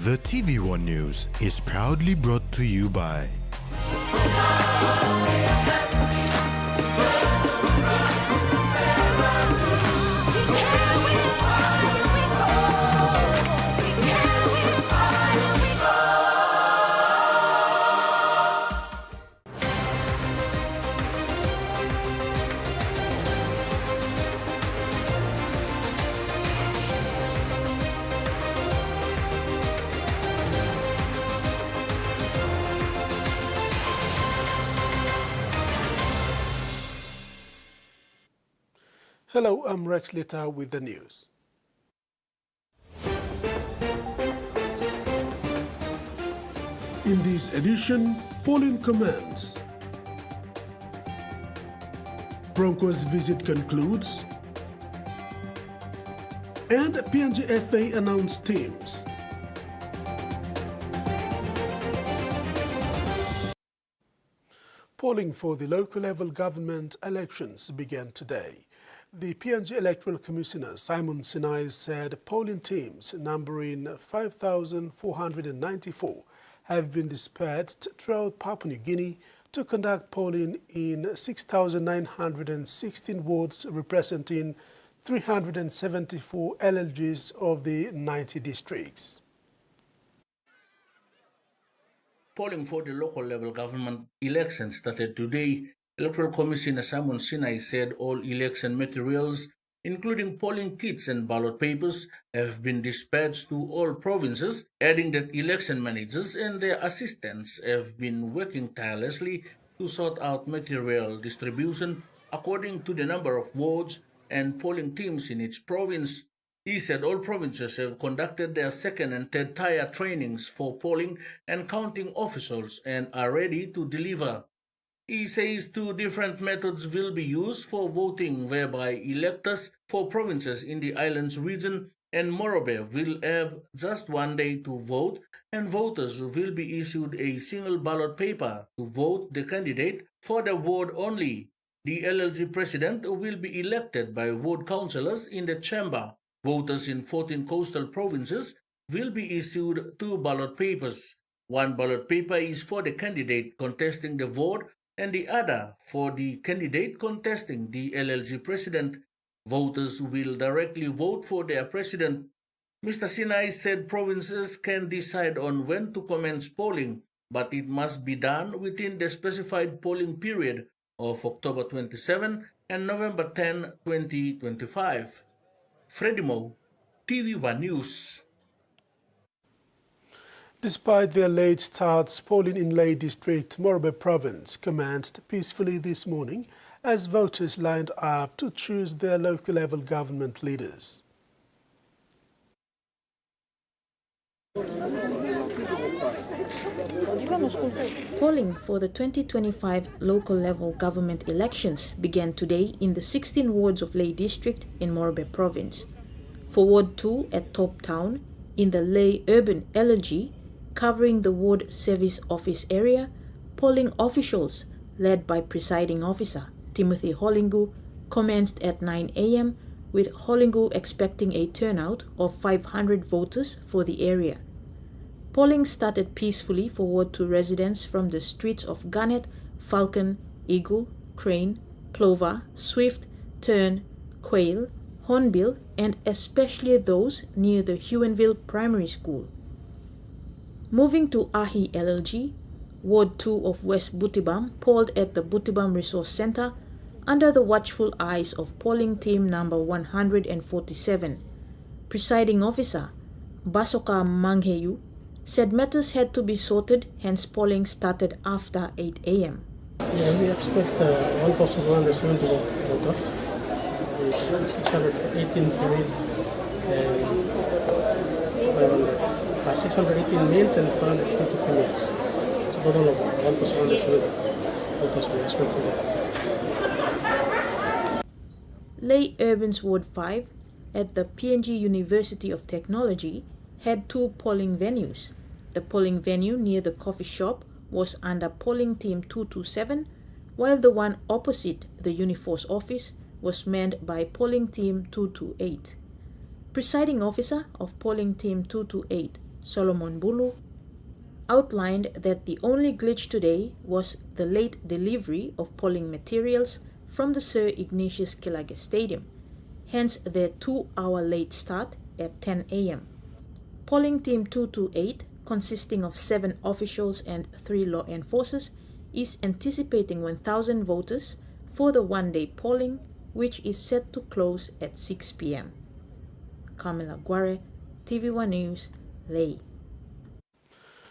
The TVWAN News is proudly brought to you by Hello, I'm Rex Litter with the news. In this edition, polling commence. Broncos visit concludes. And PNGFA announced teams. Polling for the local level government elections began today. The PNG Electoral Commissioner, Simon Sinai, said polling teams numbering 5,494 have been dispatched throughout Papua New Guinea to conduct polling in 6,916 wards representing 374 LLGs of the 90 districts. Polling for the local level government elections started today. Electoral Commissioner Simon Sinai said all election materials, including polling kits and ballot papers, have been dispatched to all provinces, adding that election managers and their assistants have been working tirelessly to sort out material distribution according to the number of wards and polling teams in each province. He said all provinces have conducted their second and third tier trainings for polling and counting officials and are ready to deliver. He says two different methods will be used for voting, whereby electors for provinces in the islands region and Morobe will have just 1 day to vote, and voters will be issued a single ballot paper to vote the candidate for the ward only. The LLG president will be elected by ward councillors in the chamber. Voters in 14 coastal provinces will be issued 2 ballot papers. One ballot paper is for the candidate contesting the ward and the other for the candidate contesting the LLG president. Voters will directly vote for their president. Mr. Sinai said provinces can decide on when to commence polling, but it must be done within the specified polling period of October 27 and November 10, 2025. Freddie Mo, TVWAN News. Despite their late starts, polling in Leh District, Morobe Province commenced peacefully this morning as voters lined up to choose their local level government leaders. Polling for the 2025 local level government elections began today in the 16 wards of Leh District in Morobe Province. For Ward 2 at Top Town, in the Leh Urban LG, covering the Ward Service Office area, polling officials, led by Presiding Officer Timothy Holingu, commenced at 9 a.m., with Holingu expecting a turnout of 500 voters for the area. Polling started peacefully for Ward 2 residents from the streets of Garnet, Falcon, Eagle, Crane, Plover, Swift, Tern, Quail, Hornbill, and especially those near the Huonville Primary School. Moving to Ahi LLG, Ward 2 of West Butibam polled at the Butibam Resource Center under the watchful eyes of polling team number 147. Presiding Officer Basoka Mangheyu said matters had to be sorted, hence polling started after 8 a.m. Yeah, we expect 1,170 voters, 618 female and 618 males and 452 females. So total of 1,170 voters we expect to get. Leh Urban's Ward 5 at the PNG University of Technology had 2 polling venues. The polling venue near the coffee shop was under polling team 227, while the one opposite the Uniforce office was manned by polling team 228. Presiding Officer of polling team 228, Solomon Bulu, outlined that the only glitch today was the late delivery of polling materials from the Sir Ignatius Kilage Stadium, hence their 2-hour late start at 10 a.m. Polling Team 228, consisting of 7 officials and 3 law enforcers, is anticipating 1,000 voters for the one-day polling, which is set to close at 6 p.m. Kamila Guare, TVWAN News, Ley.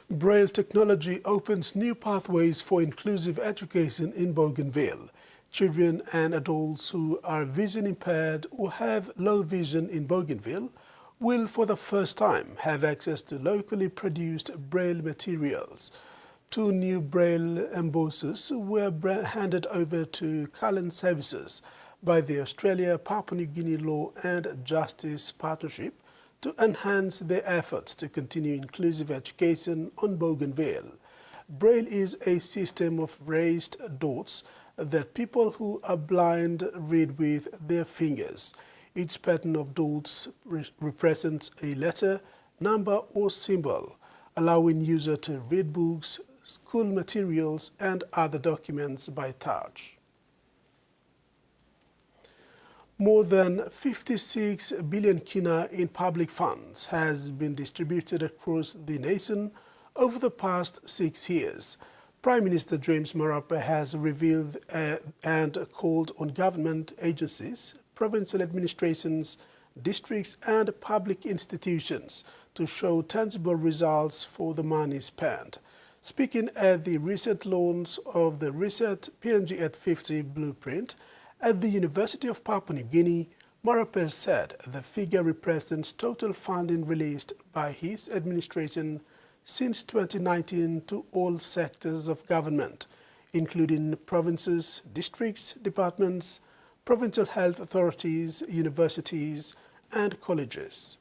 Braille technology opens new pathways for inclusive education in Bougainville. Children and adults who are vision impaired or have low vision in Bougainville will for the first time have access to locally produced Braille materials. 2 new Braille embossers were handed over to Cullen Services by the Australia Papua New Guinea Law and Justice Partnership to enhance their efforts to continue inclusive education on Bougainville. Braille is a system of raised dots that people who are blind read with their fingers. Each pattern of dots represents a letter, number, or symbol, allowing user to read books, school materials, and other documents by touch. More than 56 billion kina in public funds has been distributed across the nation over the past 6 years. Prime Minister James Marape has revealed and called on government agencies, provincial administrations, districts and public institutions to show tangible results for the money spent. Speaking at the recent launch of the Reset PNG at 50 blueprint at the University of Papua New Guinea, Marape said the figure represents total funding released by his administration since 2019 to all sectors of government, including provinces, districts, departments, provincial health authorities, universities, and colleges.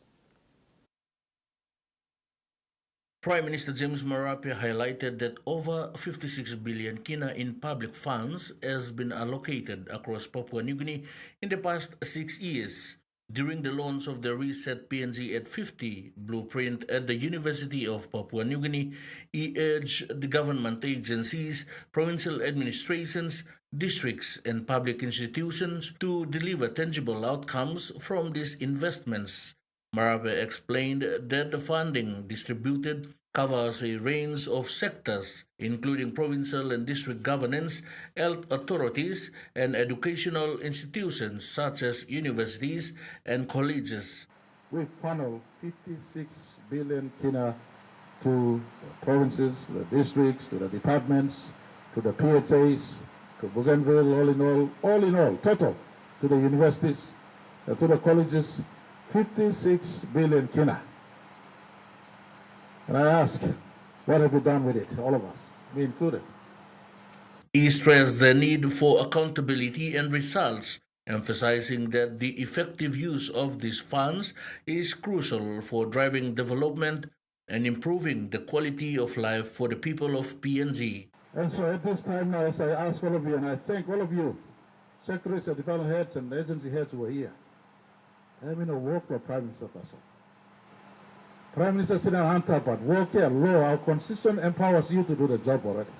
Prime Minister James Marape highlighted that over 56 billion kina in public funds has been allocated across Papua New Guinea in the past 6 years. During the launch of the Reset PNG at 50 blueprint at the University of Papua New Guinea, he urged the government agencies, provincial administrations, districts, and public institutions to deliver tangible outcomes from these investments. Marape explained that the funding distributed covers a range of sectors, including provincial and district governance, health authorities, and educational institutions such as universities and colleges. We funnel 56 billion kina to the provinces, to the districts, to the departments, to the PHAs, to Bougainville, all in all, total, to the universities, to the colleges, 56 billion kina. And I ask, what have you done with it, all of us, me included? He stressed the need for accountability and results, emphasizing that the effective use of these funds is crucial for driving development and improving the quality of life for the people of PNG. And so at this time now, as I ask all of you, and I thank all of you, secretaries and department heads and agency heads who are here, I mean, a work for Prime Minister Paso. Prime Minister Sinan Hantapat, work here, law, our constitution empowers you to do the job already.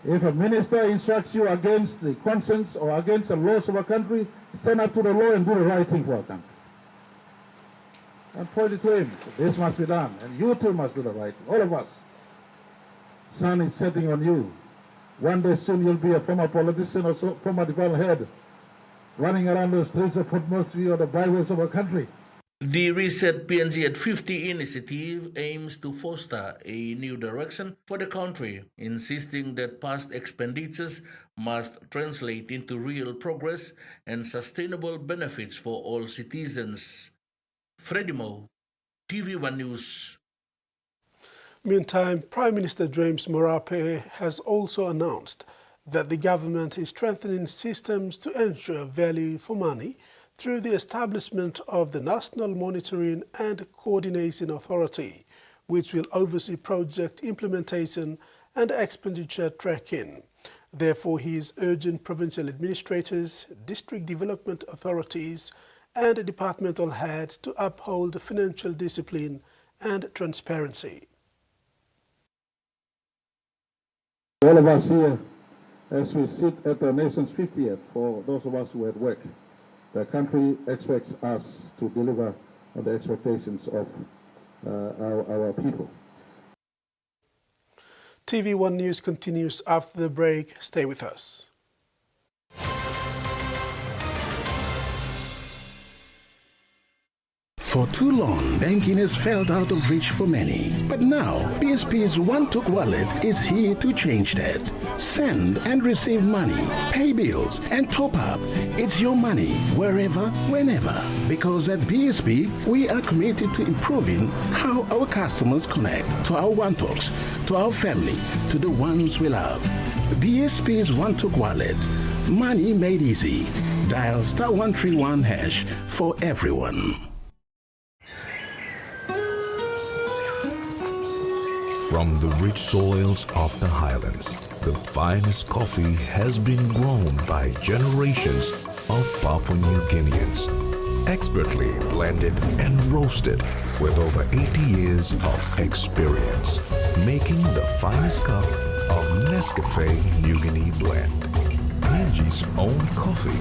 If a minister instructs you against the conscience or against the laws of a country, stand up to the law and do the right thing for our country. And point it to him, this must be done, and you too must do the right thing, all of us. Sun is setting on you. One day soon you'll be a former politician or former department head, running around the streets of Port Moresby or the byways of our country. The Reset PNG at 50 initiative aims to foster a new direction for the country, insisting that past expenditures must translate into real progress and sustainable benefits for all citizens. Freddie Mo, TVWAN News. Meantime, Prime Minister James Marape has also announced that the government is strengthening systems to ensure value for money through the establishment of the National Monitoring and Coordination Authority, which will oversee project implementation and expenditure tracking. Therefore, he is urging provincial administrators, district development authorities, and departmental heads to uphold financial discipline and transparency. All of us here, as we sit at the nation's 50th, for those of us who are at work, the country expects us to deliver on the expectations of our people. TVWAN News continues after the break. Stay with us. For too long, banking has felt out of reach for many. But now, BSP's One-Took Wallet is here to change that. Send and receive money, pay bills, and top up. It's your money, wherever, whenever. Because at BSP, we are committed to improving how our customers connect to our One-Toks, to our family, to the ones we love. BSP's One-Took Wallet. Money made easy. Dial *131# for everyone. From the rich soils of the highlands, the finest coffee has been grown by generations of Papua New Guineans, expertly blended and roasted with over 80 years of experience, making the finest cup of Nescafe New Guinea blend, PNG's own coffee.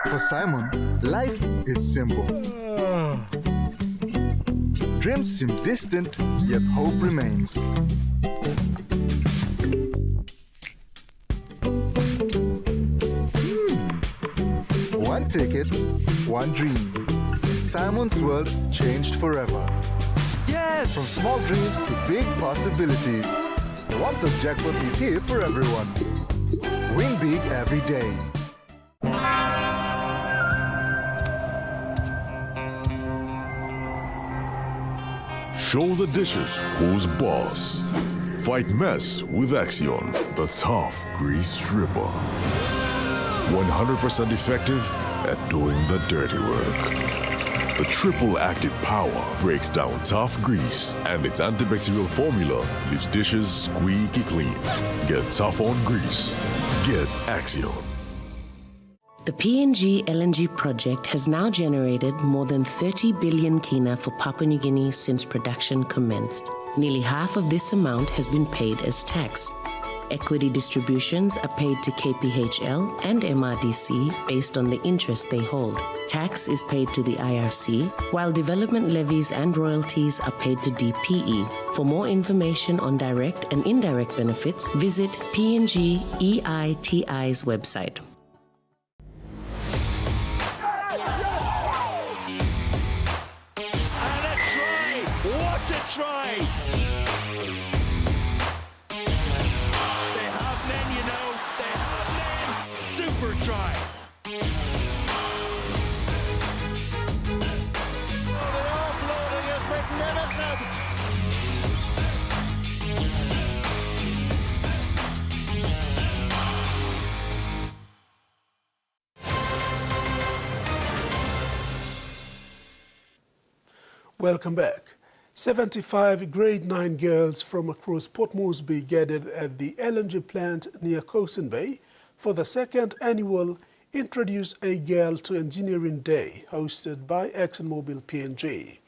For Simon, life is simple. Dreams seem distant, yet hope remains. One ticket, one dream. Simon's world changed forever. Yes! From small dreams to big possibilities. The One-Took jackpot is here for everyone. Win big every day. Show the dishes who's boss. Fight mess with Axion, the tough grease stripper. 100% effective at doing the dirty work. The triple active power breaks down tough grease, and its antibacterial formula leaves dishes squeaky clean. Get tough on grease. Get Axion. The PNG LNG project has now generated more than 30 billion kina for Papua New Guinea since production commenced. Nearly half of this amount has been paid as tax. Equity distributions are paid to KPHL and MRDC based on the interest they hold. Tax is paid to the IRC, while development levies and royalties are paid to DPE. For more information on direct and indirect benefits, visit PNG EITI's website. Try. They have men, you know. They have men. Super try. Oh, the offloading is magnificent. Welcome back. 75 grade 9 girls from across Port Moresby gathered at the LNG plant near Cosin Bay for the second annual Introduce a Girl to Engineering Day hosted by ExxonMobil PNG.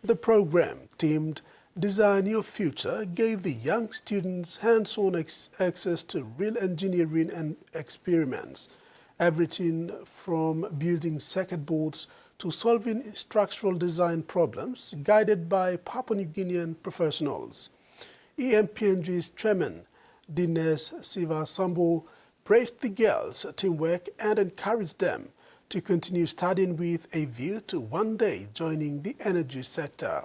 The program, themed Design Your Future, gave the young students hands-on access to real engineering and experiments, everything from building circuit boards to solving structural design problems, guided by Papua New Guinean professionals. EMPNG's chairman, Dines Sivasambo, praised the girls' teamwork and encouraged them to continue studying with a view to one day joining the energy sector.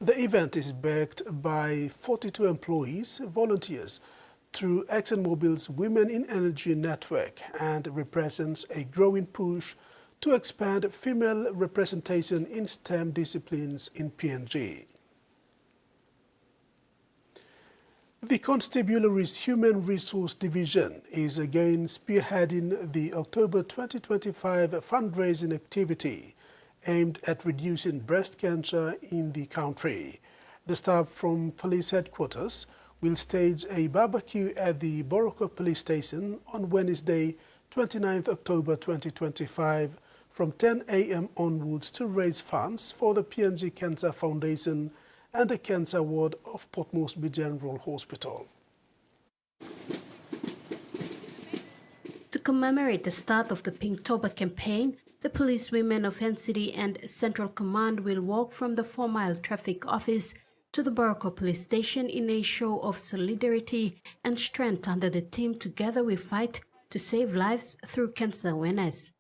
The event is backed by 42 employees, volunteers, through ExxonMobil's Women in Energy network and represents a growing push to expand female representation in STEM disciplines in PNG. The Constabulary's Human Resource Division is again spearheading the October 2025 fundraising activity aimed at reducing breast cancer in the country. The staff from police headquarters will stage a barbecue at the Boroko Police Station on Wednesday, 29th October 2025 from 10 a.m. onwards to raise funds for the PNG Cancer Foundation and the Cancer Ward of Port Moresby General Hospital. To commemorate the start of the Pinktober campaign, the policewomen of NCD and Central Command will walk from the 4-mile traffic office to the Boroko Police Station in a show of solidarity and strength under the theme Together We Fight to Save Lives Through Cancer Awareness.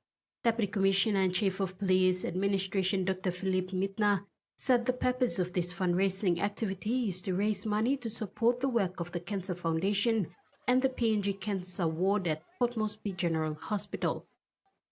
Deputy Commissioner and Chief of Police Administration Dr. Philippe Mitna said the purpose of this fundraising activity is to raise money to support the work of the Cancer Foundation and the PNG Cancer Ward at Port Moresby General Hospital.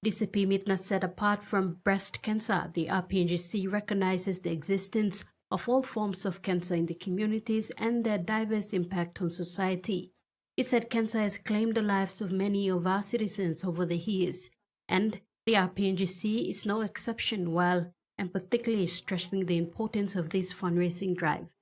DCP Mitna said apart from breast cancer, the RPNGC recognizes the existence of all forms of cancer in the communities and their diverse impact on society. He said cancer has claimed the lives of many of our citizens over the years, and the RPNGC is no exception, while and particularly stressing the importance of this fundraising drive.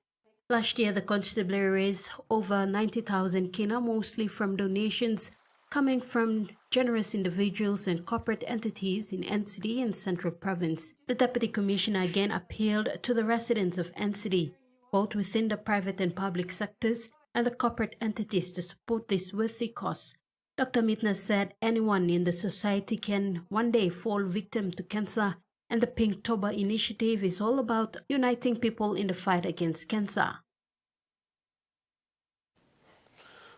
Last year, the Constabulary raised over 90,000 kina, mostly from donations coming from generous individuals and corporate entities in NCD and Central Province. The Deputy Commissioner again appealed to the residents of NCD, both within the private and public sectors and the corporate entities, to support this worthy cause. Dr. Mitna said anyone in the society can one day fall victim to cancer, and the Pinktober initiative is all about uniting people in the fight against cancer.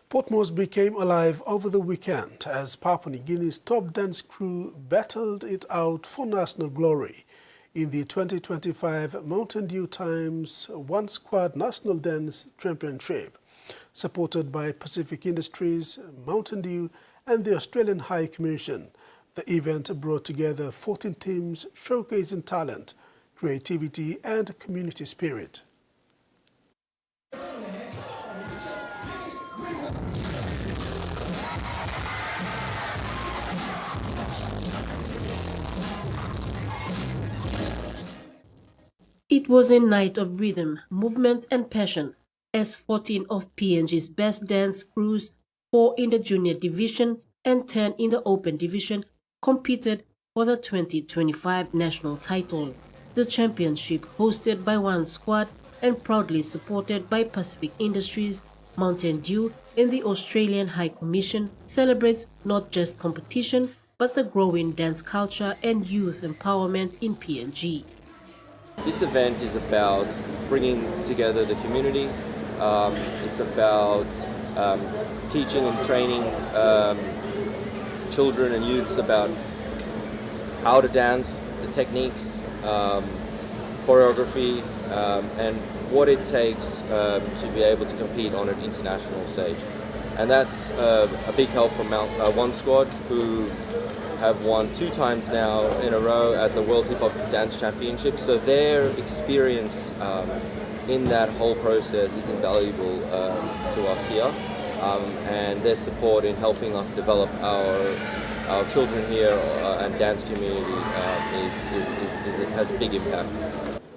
Port Moresby came alive over the weekend as Papua New Guinea's top dance crew battled it out for national glory in the 2025 Mountain Dew Times One Squad National Dance Championship, supported by Pacific Industries, Mountain Dew, and the Australian High Commission. The event brought together 14 teams showcasing talent, creativity, and community spirit. It was a night of rhythm, movement, and passion, as 14 of PNG's best dance crews, 4 in the junior division and 10 in the open division, competed for the 2025 national title. The championship, hosted by One Squad and proudly supported by Pacific Industries, Mountain Dew, and the Australian High Commission, celebrates not just competition but the growing dance culture and youth empowerment in PNG. This event is about bringing together the community. It's about teaching and training children and youths about how to dance, the techniques, choreography, and what it takes to be able to compete on an international stage. And that's a big help from One Squad, who have won 2 times now in a row at the World Hip Hop Dance Championship. So their experience in that whole process is invaluable to us here, and their support in helping us develop our children here and dance community has a big impact.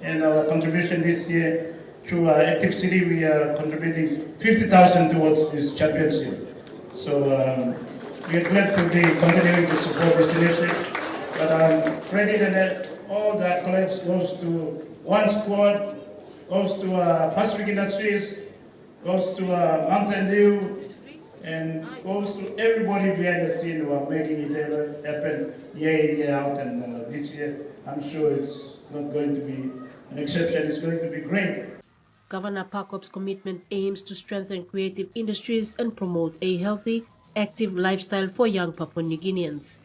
And our contribution this year through Active City, we are contributing 50,000 towards this championship. So we are glad to be continuing to support this initiative. But credit and all the accolades goes to One Squad, goes to Pacific Industries, goes to Mountain Dew, and goes to everybody behind the scene who are making it happen year in, year out. And this year, I'm sure it's not going to be an exception. It's going to be great. Governor Pakop's commitment aims to strengthen creative industries and promote a healthy, active lifestyle for young Papua New Guineans.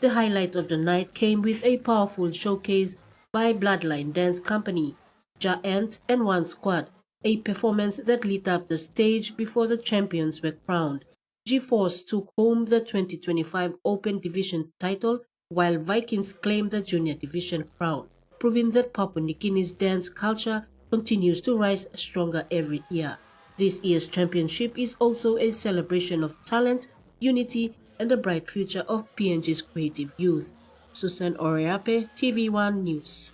The highlight of the night came with a powerful showcase by Bloodline Dance Company, Giant, and One Squad, a performance that lit up the stage before the champions were crowned. G-Force took home the 2025 Open Division title, while Vikings claimed the Junior Division crown, proving that Papua New Guinea's dance culture continues to rise stronger every year. This year's championship is also a celebration of talent, unity, and the bright future of PNG's creative youth. Susan Oriape, TV1 News.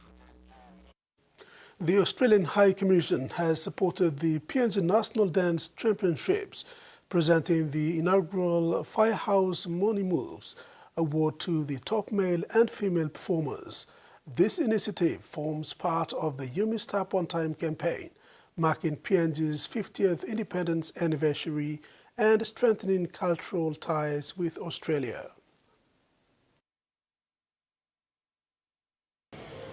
The Australian High Commission has supported the PNG National Dance Championships, presenting the inaugural Firehouse Money Moves award to the top male and female performers. This initiative forms part of the Yumi Stop On Time campaign, marking PNG's 50th independence anniversary and strengthening cultural ties with Australia.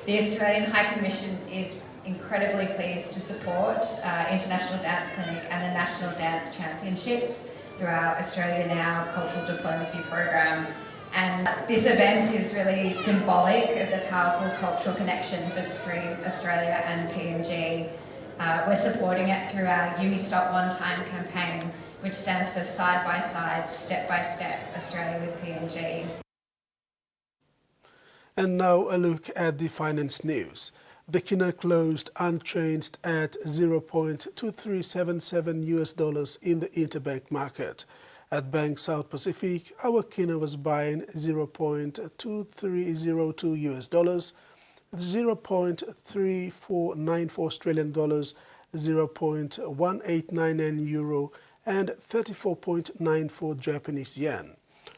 The Australian High Commission is incredibly pleased to support International Dance Clinic and the National Dance Championships through our Australia Now Cultural Diplomacy Program. And this event is really symbolic of the powerful cultural connection between Australia and PNG. We're supporting it through our Yumi Stop One Time campaign, which stands for Side by Side, Step by Step, Australia with PNG. And now a look at the finance news. The kina closed unchanged at $0.2377 in the interbank market. At Bank South Pacific, our kina was buying $0.2302, $0.3494 Australian dollars, 0.1899 euro, and 34.94 Japanese yen.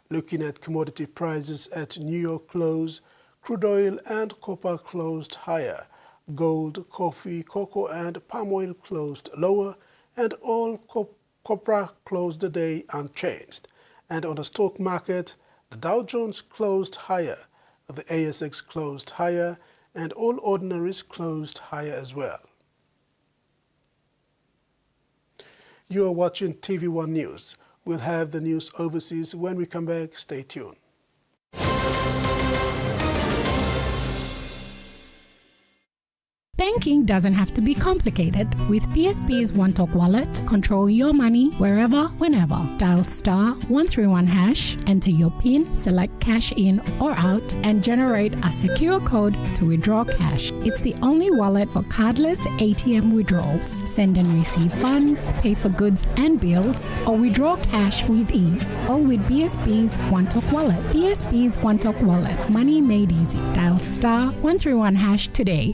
Looking at commodity prices at New York close, crude oil and copper closed higher. Gold, coffee, cocoa, and palm oil closed lower, and all copra closed the day unchanged. And on the stock market, the Dow Jones closed higher, the ASX closed higher, and all ordinaries closed higher as well. You are watching TV1 News. We'll have the news overseas when we come back. Stay tuned. Banking doesn't have to be complicated. With PSP's One Talk Wallet, control your money wherever, whenever. Dial *131#, enter your PIN, select cash in or out, and generate a secure code to withdraw cash. It's the only wallet for cardless ATM withdrawals. Send and receive funds, pay for goods and bills, or withdraw cash with ease. All with BSP's One Talk Wallet. BSP's One Talk Wallet. Money made easy. Dial *131# today.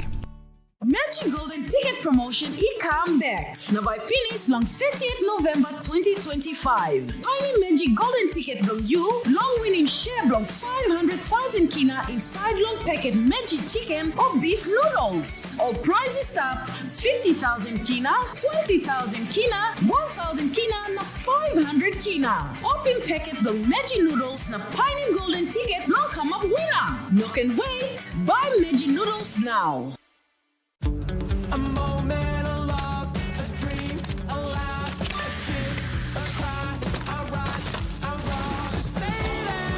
Magic Golden Ticket Promotion e-come back. Now by finish long 30th November 2025. Piny Magic Golden Ticket long you, long winning share long 500,000 kina inside long packet magic chicken or beef noodles. All prizes start 50,000 kina, 20,000 kina, 1,000 kina, na 500 kina. Open packet long magic noodles na Piny Golden Ticket long come up winner. No can wait. Buy magic noodles now. A moment of love, a dream, a laugh, a kiss, a cry, a rock, a roll, just stay there.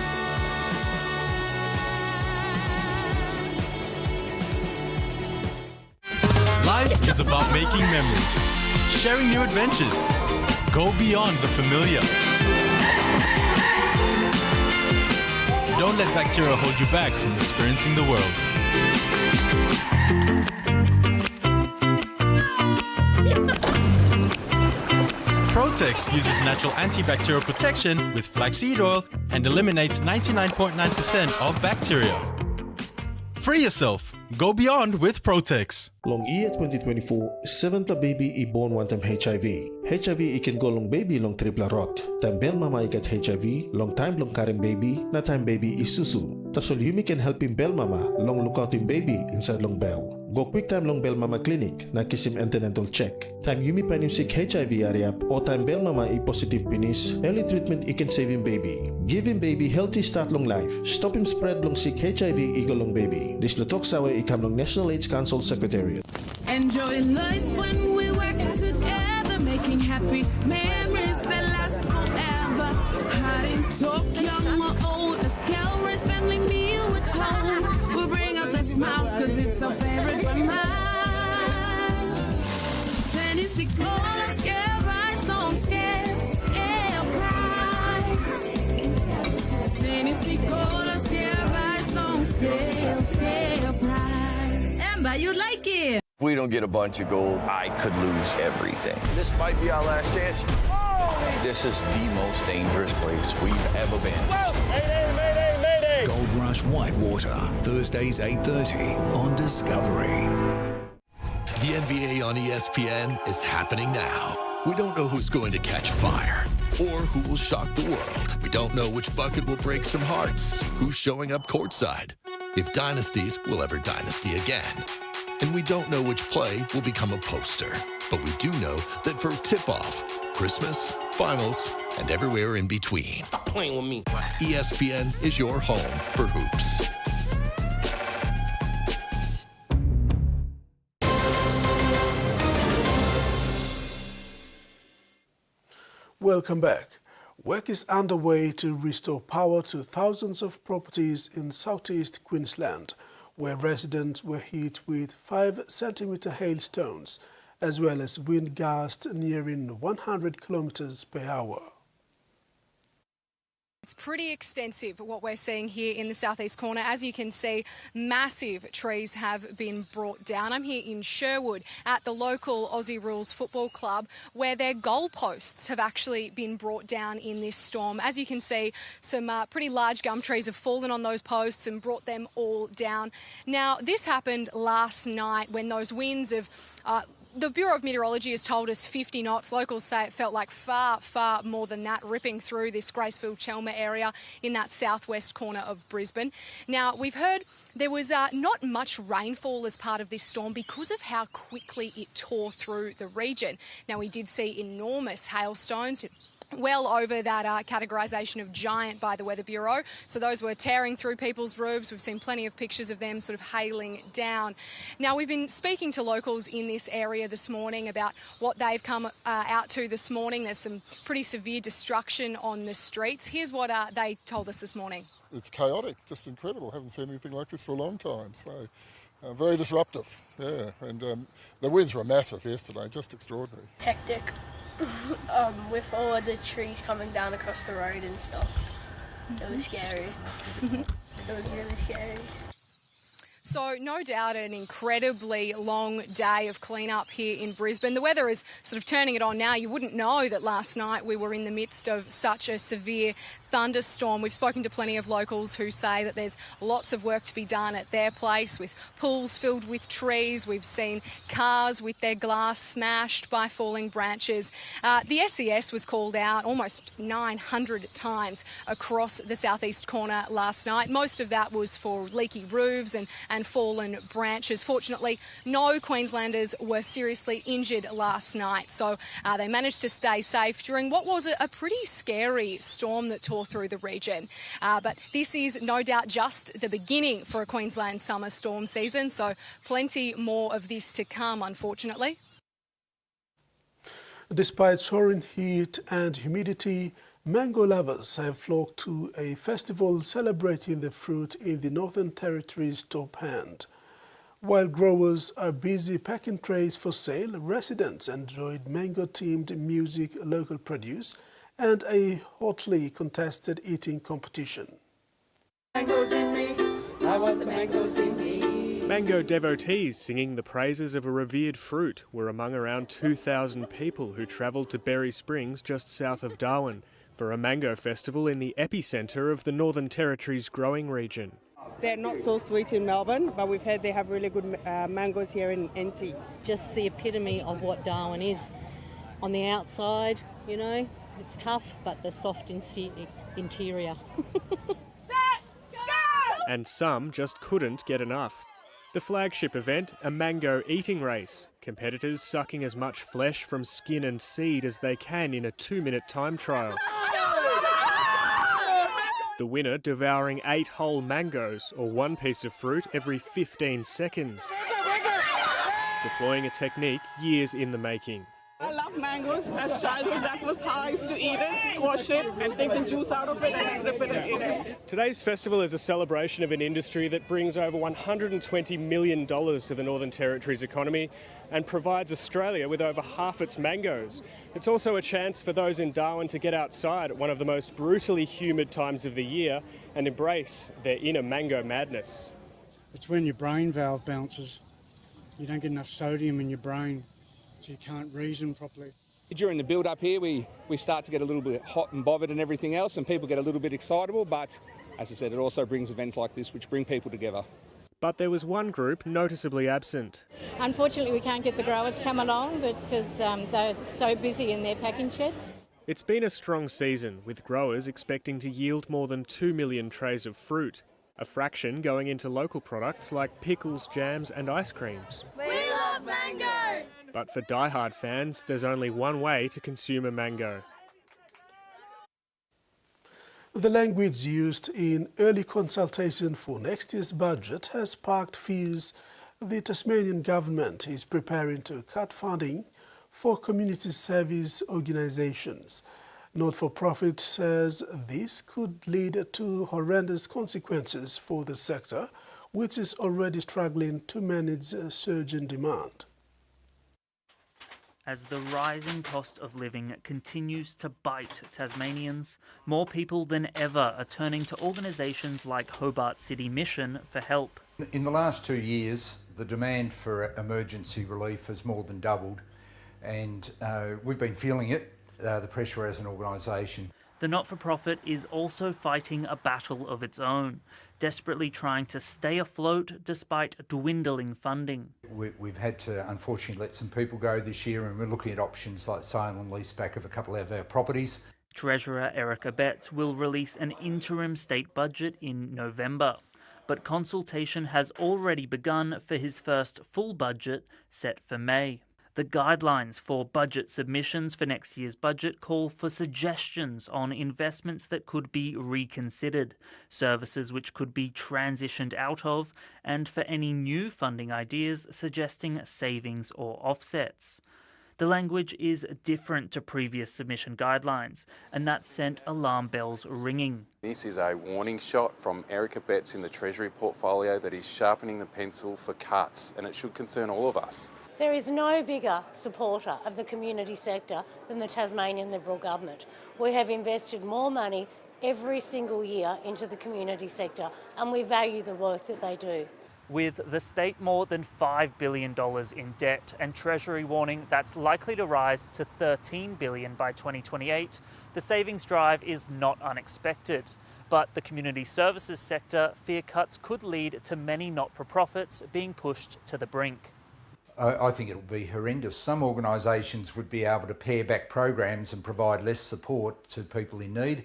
Life is about making memories, sharing new adventures. Go beyond the familiar. Don't let bacteria hold you back from experiencing the world. Protex uses natural antibacterial protection with flaxseed oil and eliminates 99.9% of bacteria. Free yourself. Go beyond with Protex. Long year 2024, 7 baby i-born one time HIV. HIV ikan go long baby long triple rot. Time bel mama ikat HIV, long time long karen baby, na time baby isusu. Tasol yumi can help him bel mama, long lookout him baby inside long bell. Go quick time long bell mama clinic, na kisim antenatal check. Time yumi pan him sick HIV ariap, o time bell mama i positive penis, early treatment i can save him baby. Give him baby healthy start long life. Stop him spread long sick HIV ego long baby. This lutok sawe ikam long National AIDS Council Secretariat. Enjoy life when we work together, making happy memories that last forever. Hard in talk, young or old, a scale race family meal with home. We'll bring out the smiles cause it's our favorite romance. Send his Tennessee Cola, scale price, don't scale price. Tennessee Cola, scale price, don't scale price. Amber, you like it? If we don't get a bunch of gold, I could lose everything. This might be our last chance. This is the most dangerous place we've ever been. Mayday, mayday, mayday! Gold Rush Whitewater, Thursdays 8:30 on Discovery. The NBA on ESPN is happening now. We don't know who's going to catch fire or who will shock the world. We don't know which bucket will break some hearts, who's showing up courtside, if dynasties will ever dynasty again. And we don't know which play will become a poster. But we do know that for tip-off, Christmas, finals, and everywhere in between, Stop playing with me. ESPN is your home for hoops. Welcome back. Work is underway to restore power to thousands of properties in southeast Queensland, where residents were hit with 5-centimeter hailstones, as well as wind gusts nearing 100 kilometers per hour. It's pretty extensive, what we're seeing here in the southeast corner. As you can see, massive trees have been brought down. I'm here in Sherwood at the local Aussie Rules Football Club, where their goalposts have actually been brought down in this storm. As you can see, some pretty large gum trees have fallen on those posts and brought them all down. Now, this happened last night when those winds of the Bureau of Meteorology has told us 50 knots. Locals say it felt like far, far more than that, ripping through this Gracefield-Chelmer area in that southwest corner of Brisbane. Now, we've heard there was not much rainfall as part of this storm because of how quickly it tore through the region. Now, we did see enormous hailstones, well over that categorisation of giant by the Weather Bureau. So those were tearing through people's roofs. We've seen plenty of pictures of them sort of hailing down. Now, we've been speaking to locals in this area this morning about what they've come out to this morning. There's some pretty severe destruction on the streets. Here's what they told us this morning. It's chaotic, just incredible. Haven't seen anything like this for a long time. So very disruptive, yeah. And the winds were massive yesterday, just extraordinary. Hectic. With all of the trees coming down across the road and stuff. It was scary. It was really scary. So no doubt an incredibly long day of clean-up here in Brisbane. The weather is sort of turning it on now. You wouldn't know that last night we were in the midst of such a severe thunderstorm. We've spoken to plenty of locals who say that there's lots of work to be done at their place, with pools filled with trees. We've seen cars with their glass smashed by falling branches. The SES was called out almost 900 times across the southeast corner last night. Most of that was for leaky roofs and fallen branches. Fortunately, no Queenslanders were seriously injured last night, so they managed to stay safe during what was a pretty scary storm that tore through the region. But this is no doubt just the beginning for a Queensland summer storm season, so plenty more of this to come, unfortunately. Despite soaring heat and humidity, mango lovers have flocked to a festival celebrating the fruit in the Northern Territory's top end. While growers are busy packing trays for sale, residents enjoyed mango-themed music, local produce, and a hotly contested eating competition. Mangoes in me, I want the mangoes in me. Mango devotees singing the praises of a revered fruit were among around 2,000 people who travelled to Berry Springs just south of Darwin for a mango festival in the epicentre of the Northern Territory's growing region. They're not so sweet in Melbourne, but we've heard they have really good mangoes here in NT. Just the epitome of what Darwin is. On the outside, you know, it's tough, but the soft interior. And some just couldn't get enough. The flagship event, a mango eating race. Competitors sucking as much flesh from skin and seed as they can in a 2-minute time trial. The winner devouring 8 whole mangoes, or one piece of fruit, every 15 seconds. Deploying a technique years in the making. I love mangoes. As childhood, that was how I used to eat it, squash it and take the juice out of it and then rip it and eat it. Today's festival is a celebration of an industry that brings over $120 million to the Northern Territory's economy and provides Australia with over half its mangoes. It's also a chance for those in Darwin to get outside at one of the most brutally humid times of the year and embrace their inner mango madness. It's when your brain valve bounces. You don't get enough sodium in your brain, so you can't reason properly. During the build-up here, we start to get a little bit hot and bothered and everything else, and people get a little bit excitable, but as I said, it also brings events like this which bring people together. But there was one group noticeably absent. Unfortunately, we can't get the growers to come along because they're so busy in their packing sheds. It's been a strong season, with growers expecting to yield more than 2 million trays of fruit, a fraction going into local products like pickles, jams and ice creams. We love mango! But for diehard fans, there's only one way to consume a mango. The language used in early consultation for next year's budget has sparked fears the Tasmanian government is preparing to cut funding for community service organisations. Not-for-profit says this could lead to horrendous consequences for the sector, which is already struggling to manage a surge in demand. As the rising cost of living continues to bite Tasmanians, more people than ever are turning to organisations like Hobart City Mission for help. In the last 2 years, the demand for emergency relief has more than doubled, and we've been feeling it, the pressure as an organisation. The not-for-profit is also fighting a battle of its own, desperately trying to stay afloat despite dwindling funding. We've had to unfortunately let some people go this year, and we're looking at options like sale and lease back of a couple of our properties. Treasurer Erica Betts will release an interim state budget in November, but consultation has already begun for his first full budget set for May. The guidelines for budget submissions for next year's budget call for suggestions on investments that could be reconsidered, services which could be transitioned out of, and for any new funding ideas suggesting savings or offsets. The language is different to previous submission guidelines, and that sent alarm bells ringing. This is a warning shot from Erica Betts in the Treasury portfolio that is sharpening the pencil for cuts, and it should concern all of us. There is no bigger supporter of the community sector than the Tasmanian Liberal Government. We have invested more money every single year into the community sector, and we value the work that they do. With the state more than $5 billion in debt and Treasury warning that's likely to rise to $13 billion by 2028, the savings drive is not unexpected. But the community services sector fear cuts could lead to many not-for-profits being pushed to the brink. I think it'll be horrendous. Some organisations would be able to pare back programs and provide less support to people in need.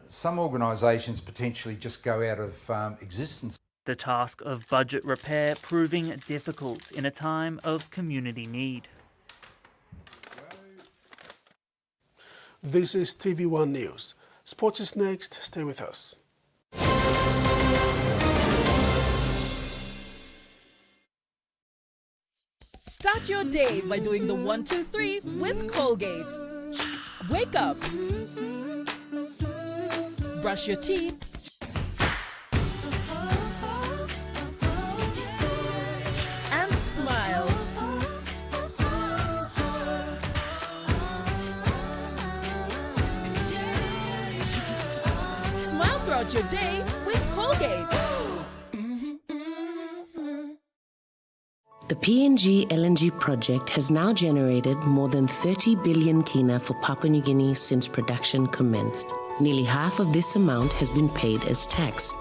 Some organisations potentially just go out of existence. The task of budget repair proving difficult in a time of community need. This is TVWAN News. Sports is next. Stay with us. Start your day by doing the 1, 2, 3 with Colgate. Wake up. Brush your teeth. And smile. Smile throughout your day with Colgate. The PNG LNG project has now generated more than 30 billion kina for Papua New Guinea since production commenced. Nearly half of this amount has been paid as tax.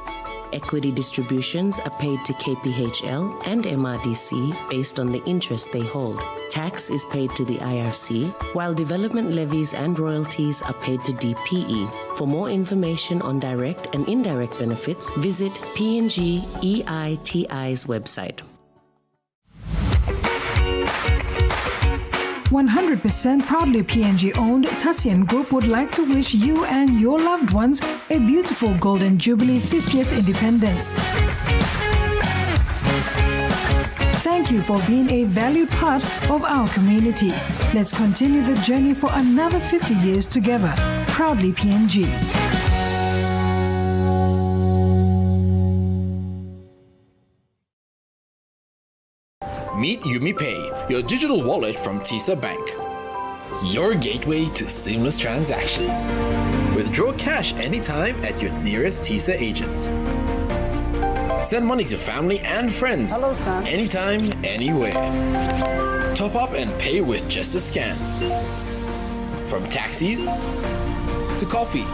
Equity distributions are paid to KPHL and MRDC based on the interest they hold. Tax is paid to the IRC, while development levies and royalties are paid to DPE. For more information on direct and indirect benefits, visit PNG EITI's website. 100% proudly PNG-owned, Tassian Group would like to wish you and your loved ones a beautiful Golden Jubilee 50th Independence. Thank Thank you for being a valued part of our community. Let's continue the journey for another 50 years together. Proudly PNG. Meet UmiPay, your digital wallet from TISA Bank. Your gateway to seamless transactions. Withdraw cash anytime at your nearest TISA agent. Send money to family and friends. Hello, son. Anytime, anywhere. Top up and pay with just a scan. From taxis to coffee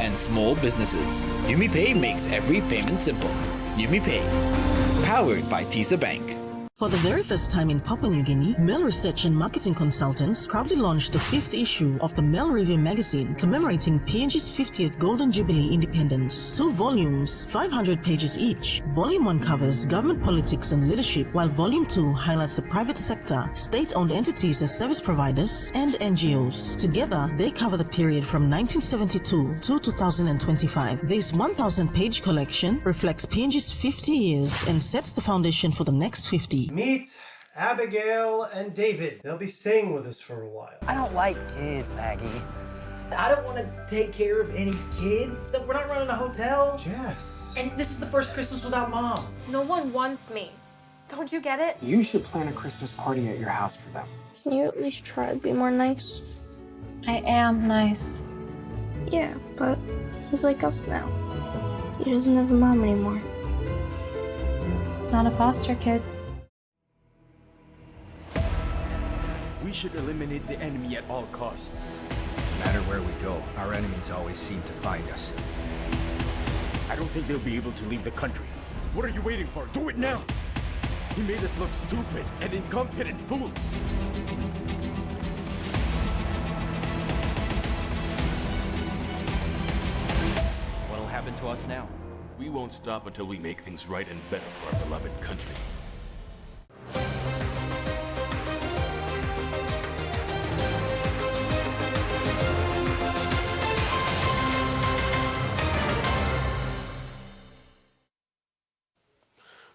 and small businesses, UmiPay makes every payment simple. UmiPay, powered by TISA Bank. For the very first time in Papua New Guinea, Mail Research and Marketing Consultants proudly launched the 5th issue of the Mail Review magazine commemorating PNG's 50th Golden Jubilee independence. 2 volumes, 500 pages each. Volume 1 covers government politics and leadership, while Volume 2 highlights the private sector, state-owned entities as service providers, and NGOs. Together, they cover the period from 1972 to 2025. This 1,000-page collection reflects PNG's 50 years and sets the foundation for the next 50. Meet Abigail and David. They'll be staying with us for a while. I don't like kids, Maggie. I don't want to take care of any kids. We're not running a hotel. Jess. And this is the first Christmas without Mom. No one wants me. Don't you get it? You should plan a Christmas party at your house for them. Can you at least try to be more nice? I am nice. Yeah, but he's like us now. He doesn't have a mom anymore. It's not a foster kid. We should eliminate the enemy at all costs. No matter where we go, our enemies always seem to find us. I don't think they'll be able to leave the country. What are you waiting for? Do it now! He made us look stupid and incompetent fools. What'll happen to us now? We won't stop until we make things right and better for our beloved country.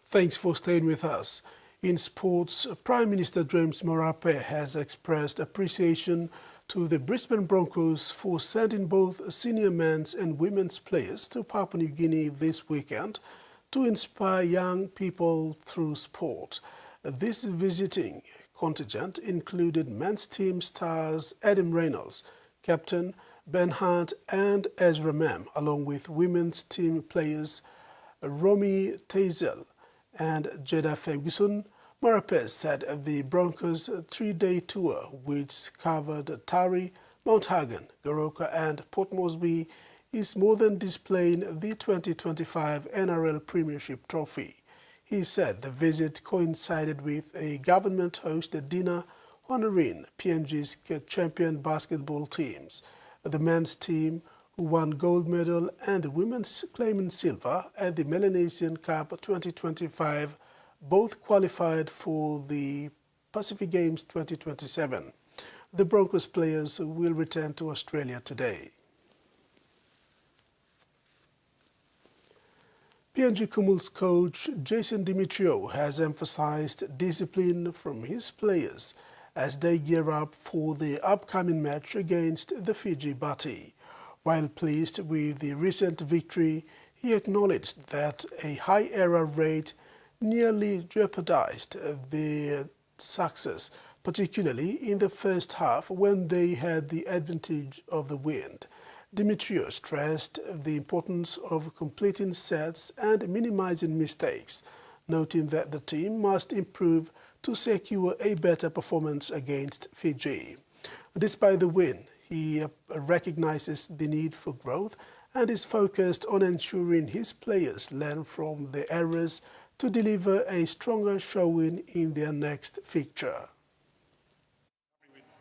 Thanks for staying with us. In sports, Prime Minister James Marape has expressed appreciation to the Brisbane Broncos for sending both senior men's and women's players to Papua New Guinea this weekend to inspire young people through sport. This visiting contingent included men's team stars Adam Reynolds, captain Ben Hunt and Ezra Mam, along with women's team players Romy Teisel and Jada Ferguson. Marape said the Broncos' 3-day tour, which covered Tari, Mount Hagen, Goroka and Port Moresby, is more than displaying the 2025 NRL Premiership Trophy. He said the visit coincided with a government-hosted dinner honoring PNG's champion basketball teams. The men's team, who won gold medal, and the women's claiming silver at the Melanesian Cup 2025, both qualified for the Pacific Games 2027. The Broncos players will return to Australia today. PNG Kumul's coach Jason Dimitriou has emphasized discipline from his players as they gear up for the upcoming match against the Fiji Bati. While pleased with the recent victory, he acknowledged that a high error rate nearly jeopardized their success, particularly in the first half when they had the advantage of the wind. Dimitriou stressed the importance of completing sets and minimizing mistakes, noting that the team must improve to secure a better performance against Fiji. Despite the win, he recognizes the need for growth and is focused on ensuring his players learn from their errors to deliver a stronger showing in their next fixture.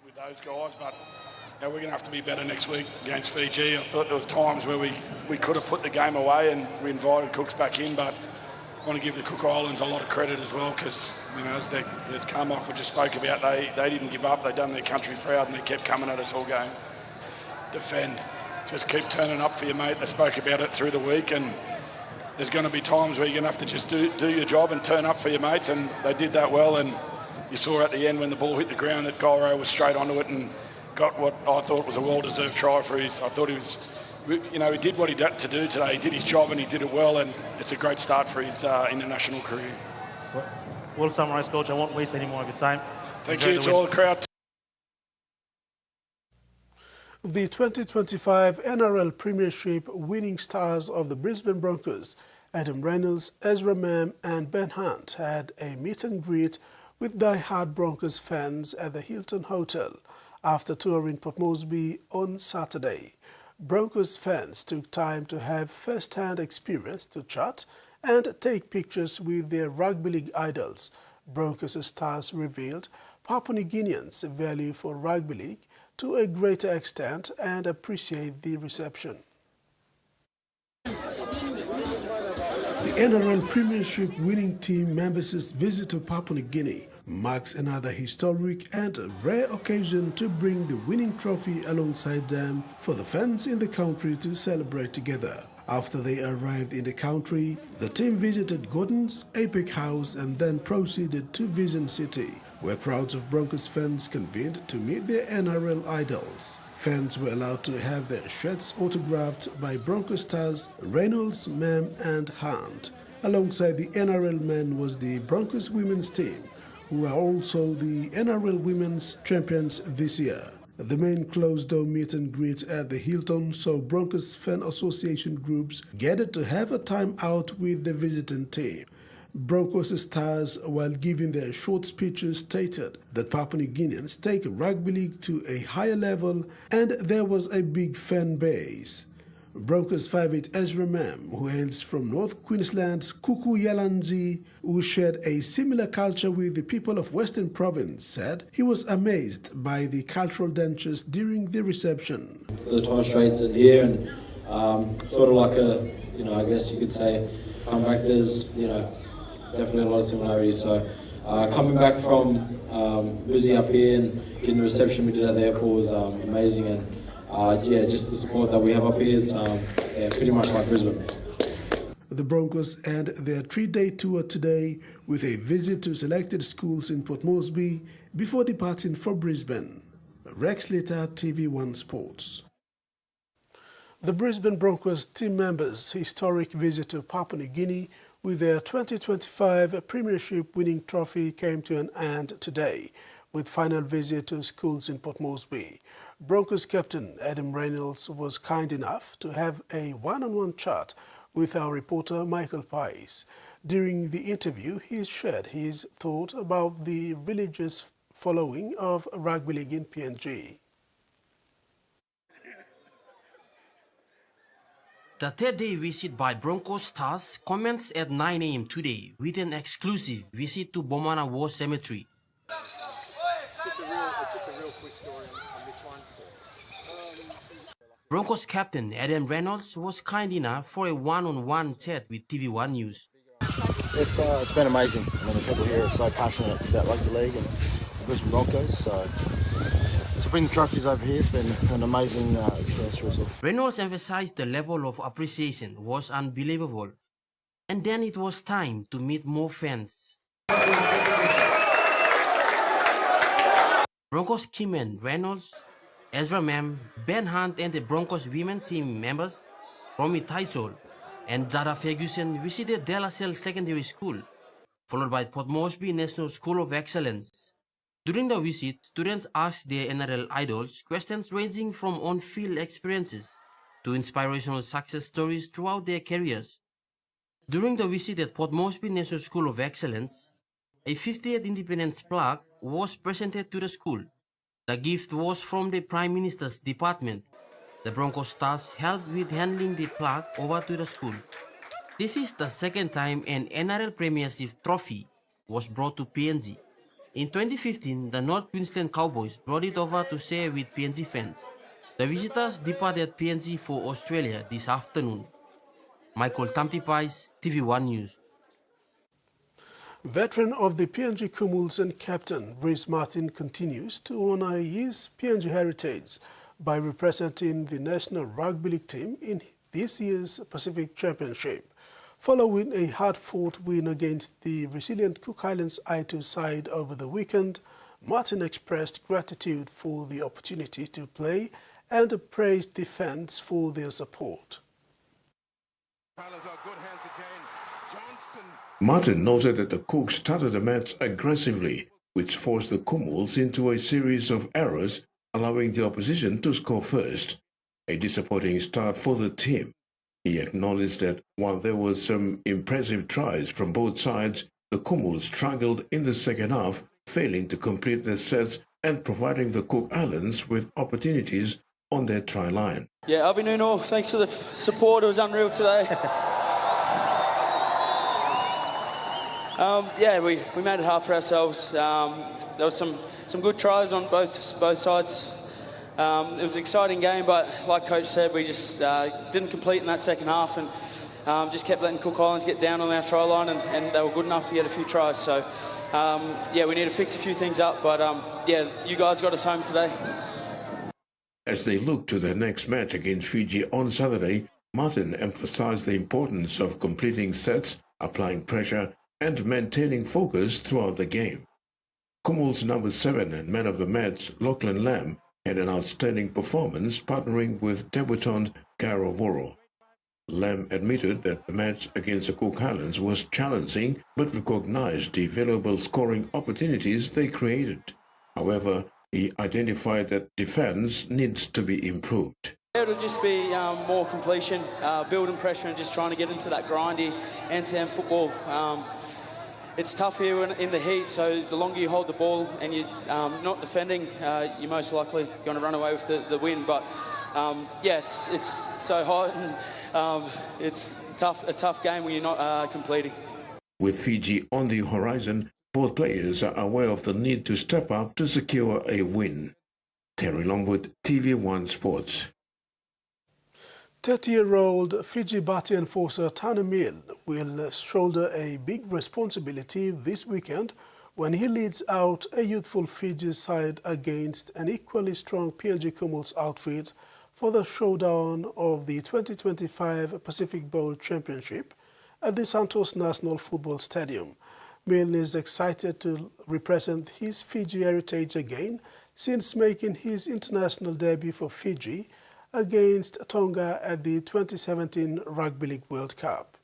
With those guys, but we're going to have to be better next week against Fiji. I thought there was times where we could have put the game away and we invited Cooks back in, but I want to give the Cook Islands a lot of credit as well because, you know, as Carmichael just spoke about, they didn't give up. They done their country proud and they kept coming at us all game. Defend. Just keep turning up for your mate. They spoke about it through the week and there's going to be times where you're going to have to just do your job and turn up for your mates, and they did that well. And you saw at the end when the ball hit the ground that Goro was straight onto it and got what I thought was a well-deserved try for his. I thought he was, you know, he did what he had to do today. He did his job and he did it well, and it's a great start for his international career. Well summarised, Coach. I won't waste any more of your time. Thank you to all the crowd. The 2025 NRL Premiership winning stars of the Brisbane Broncos, Adam Reynolds, Ezra Mam and Ben Hunt, had a meet and greet with die-hard Broncos fans at the Hilton Hotel after touring Port Moresby on Saturday. Broncos fans took time to have first-hand experience to chat and take pictures with their rugby league idols. Broncos stars revealed Papua New Guineans' value for rugby league to a greater extent and appreciate the reception. The NRL Premiership winning team members' visit to Papua New Guinea marks another historic and rare occasion to bring the winning trophy alongside them for the fans in the country to celebrate together. After they arrived in the country, the team visited Gordon's Epic House and then proceeded to Vision City, where crowds of Broncos fans convened to meet their NRL idols. Fans were allowed to have their shirts autographed by Broncos stars Reynolds, Mam and Hunt. Alongside the NRL men was the Broncos women's team, who are also the NRL women's champions this year. The main closed-door meet and greet at the Hilton saw Broncos Fan Association groups gathered to have a time out with the visiting team. Broncos stars, while giving their short speeches, stated that Papua New Guineans take rugby league to a higher level and there was a big fan base. Broncos 5'8" Ezra Mam, who hails from North Queensland's Kuku Yalanzi, who shared a similar culture with the people of Western Province, said he was amazed by the cultural dances during the reception. The Torres Straits and here, and sort of like a, I guess you could say, comeback. There's, definitely a lot of similarities. So coming back from busy up here and getting the reception we did at the airport was amazing. And just the support that we have up here is pretty much like Brisbane. The Broncos end their 3-day tour today with a visit to selected schools in Port Moresby before departing for Brisbane. Rex Slater, TVWAN Sports. The Brisbane Broncos team members' historic visit to Papua New Guinea with their 2025 Premiership winning trophy came to an end today, with final visit to schools in Port Moresby. Broncos captain Adam Reynolds was kind enough to have a one-on-one chat with our reporter Michael Pais. During the interview, he shared his thought about the religious following of rugby league in PNG. The third-day visit by Broncos stars commenced at 9 a.m. today with an exclusive visit to Bomana War Cemetery. Broncos captain Adam Reynolds was kind enough for a one-on-one chat with TVWAN News. It's been amazing. I mean, the people here are so passionate about rugby league and the Brisbane Broncos. So to bring the trophies over here, it's been an amazing experience for us all. Reynolds emphasized the level of appreciation was unbelievable. And then it was time to meet more fans. Broncos keyman Reynolds, Ezra Mam, Ben Hunt and the Broncos women team members, Romy Tysol and Zara Ferguson visited De La Salle Secondary School, followed by Port Moresby National School of Excellence. During the visit, students asked their NRL idols questions ranging from on-field experiences to inspirational success stories throughout their careers. During the visit at Port Moresby National School of Excellence, a 50th Independence plaque was presented to the school. The gift was from the Prime Minister's department. The Broncos stars helped with handing the plaque over to the school. This is the second time an NRL Premiership trophy was brought to PNG. In 2015, the North Queensland Cowboys brought it over to share with PNG fans. The visitors departed PNG for Australia this afternoon. Michael Tamtipais, TVWAN News. Veteran of the PNG Kumuls and captain Rhys Martin continues to honour his PNG heritage by representing the National Rugby League team in this year's Pacific Championship. Following a hard-fought win against the resilient Cook Islands I2 side over the weekend, Martin expressed gratitude for the opportunity to play and praised defence for their support. Martin noted that the Cooks started the match aggressively, which forced the Kumuls into a series of errors, allowing the opposition to score first. A disappointing start for the team. He acknowledged that while there were some impressive tries from both sides, the Kumuls struggled in the second half, failing to complete their sets and providing the Cook Islands with opportunities on their try line. Yeah, Avi Nuno, thanks for the support. It was unreal today. We made it hard for ourselves. There was some good tries on both sides. It was an exciting game, but like Coach said, we just didn't complete in that second half and just kept letting Cook Islands get down on our try line, and they were good enough to get a few tries. So, we need to fix a few things up, but you guys got us home today. As they look to their next match against Fiji on Saturday, Martin emphasized the importance of completing sets, applying pressure, and maintaining focus throughout the game. Kumuls number 7 and man of the match, Lachlan Lamb, had an outstanding performance partnering with debutant Garo Voro. Lamb admitted that the match against the Cook Islands was challenging but recognized the valuable scoring opportunities they created. However, he identified that defense needs to be improved. It'll just be more completion, building pressure and just trying to get into that grindy end-to-end football. It's tough here in the heat, so the longer you hold the ball and you're not defending, you're most likely going to run away with the win. But it's so hot and it's a tough game when you're not completing. With Fiji on the horizon, both players are aware of the need to step up to secure a win. Terry Longwood, TVWAN Sports. 30-year-old Fiji Bati enforcer Tani Mill will shoulder a big responsibility this weekend when he leads out a youthful Fiji side against an equally strong PNG Kumuls outfit for the showdown of the 2025 Pacific Bowl Championship at the Santos National Football Stadium. Mill is excited to represent his Fiji heritage again since making his international debut for Fiji against Tonga at the 2017 Rugby League World Cup.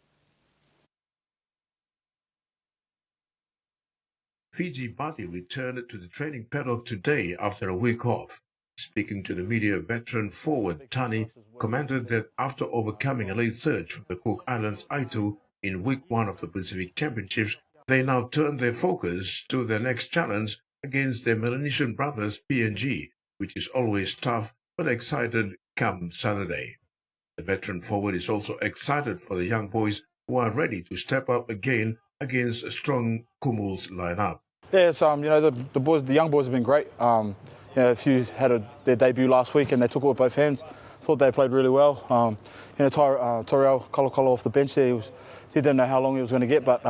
Fiji Bati returned to the training paddock today after a week off. Speaking to the media, veteran forward Tani commented that after overcoming a late surge from the Cook Islands I2 in week 1 of the Pacific Championships, they now turn their focus to their next challenge against their Melanesian brothers PNG, which is always tough but excited come Saturday. The veteran forward is also excited for the young boys who are ready to step up again against a strong Kumuls lineup. Yeah, it's the young boys have been great. A few had their debut last week and they took it with both hands. Thought they played really well. Toriel Kolokolo off the bench there, he didn't know how long he was going to get, but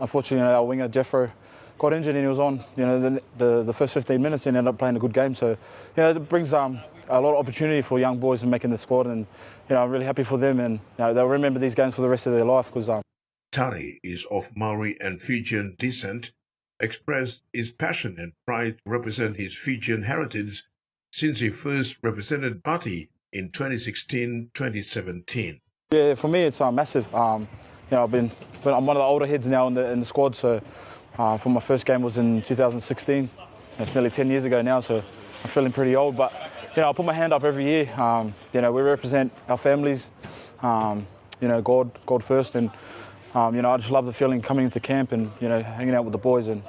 unfortunately our winger Jeffro got injured and he was on the first 15 minutes and ended up playing a good game. So it brings a lot of opportunity for young boys in making the squad, and I'm really happy for them, and they'll remember these games for the rest of their life. Because Tani is of Maori and Fijian descent, expressed his passion and pride to represent his Fijian heritage since he first represented Bati in 2016-2017. Yeah, for me it's massive. I'm one of the older heads now in the squad, so for my first game was in 2016. It's nearly 10 years ago now, so I'm feeling pretty old, but I put my hand up every year. We represent our families, God first, and I just love the feeling coming into camp and hanging out with the boys, and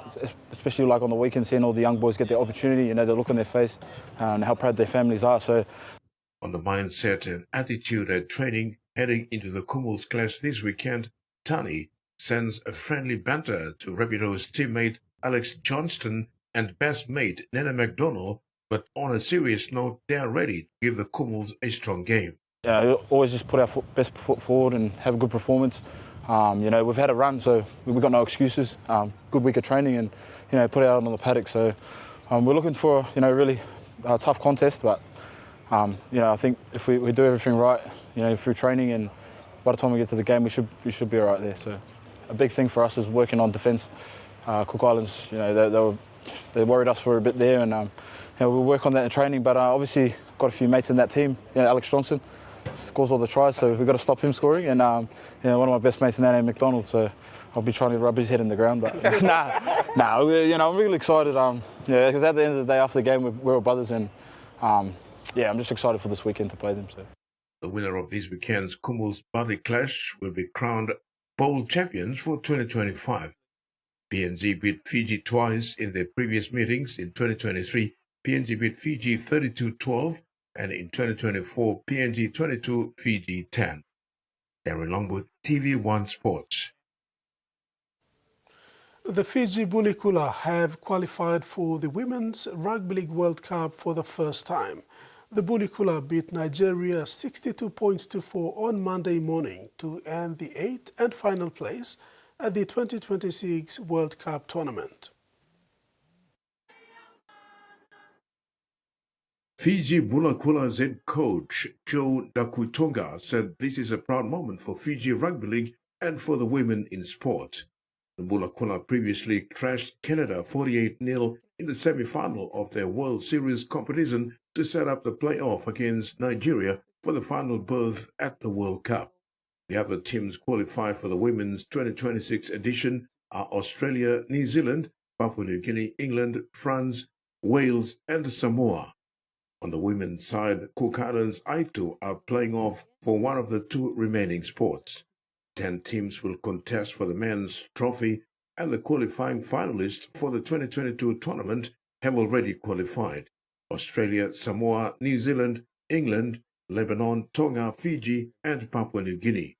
especially like on the weekend, seeing all the young boys get the opportunity. The look on their face and how proud their families are. So, on the mindset and attitude at training heading into the Kumuls clash this weekend, Tani sends a friendly banter to Rapido's teammate Alex Johnston and best mate Nana McDonald. But on a serious note, they are ready to give the Kumuls a strong game. We always just put our best foot forward and have a good performance. We've had a run, so we've got no excuses. Good week of training and, put it out on the paddock. So we're looking for, really tough contest. But, I think if we do everything right, through training and, by the time we get to the game, we should be all right there. So a big thing for us is working on defence. Cook Islands, they worried us for a bit there, and we'll work on that in training. But obviously, got a few mates in that team. Alex Johnson scores all the tries, so we've got to stop him scoring. And one of my best mates in that name, McDonald. So I'll be trying to rub his head in the ground. But I'm really excited. Because at the end of the day, after the game, we're all brothers, and I'm just excited for this weekend to play them. So the winner of this weekend's Kumul's Buddy Clash will be crowned Bowl champions for 2025. PNG beat Fiji twice in their previous meetings. In 2023, PNG beat Fiji 32-12, and in 2024, PNG 22, Fiji 10. Darren Longwood, TVWAN Sports. The Fiji Bulikula have qualified for the Women's Rugby League World Cup for the first time. The Bulikula beat Nigeria 62 points to 4 on Monday morning to earn the 8th and final place at the 2026 World Cup tournament. Fiji Bulakula's head coach Joe Dakutonga said this is a proud moment for Fiji Rugby League and for the women in sport. The Bulakula previously crashed Canada 48-0 in the semi-final of their World Series competition to set up the playoff against Nigeria for the final berth at the World Cup. The other teams qualified for the women's 2026 edition are Australia, New Zealand, Papua New Guinea, England, France, Wales, and Samoa. On the women's side, Cook Islands I2 are playing off for one of the two remaining sports. 10 teams will contest for the men's trophy, and the qualifying finalists for the 2022 tournament have already qualified. Australia, Samoa, New Zealand, England, Lebanon, Tonga, Fiji, and Papua New Guinea.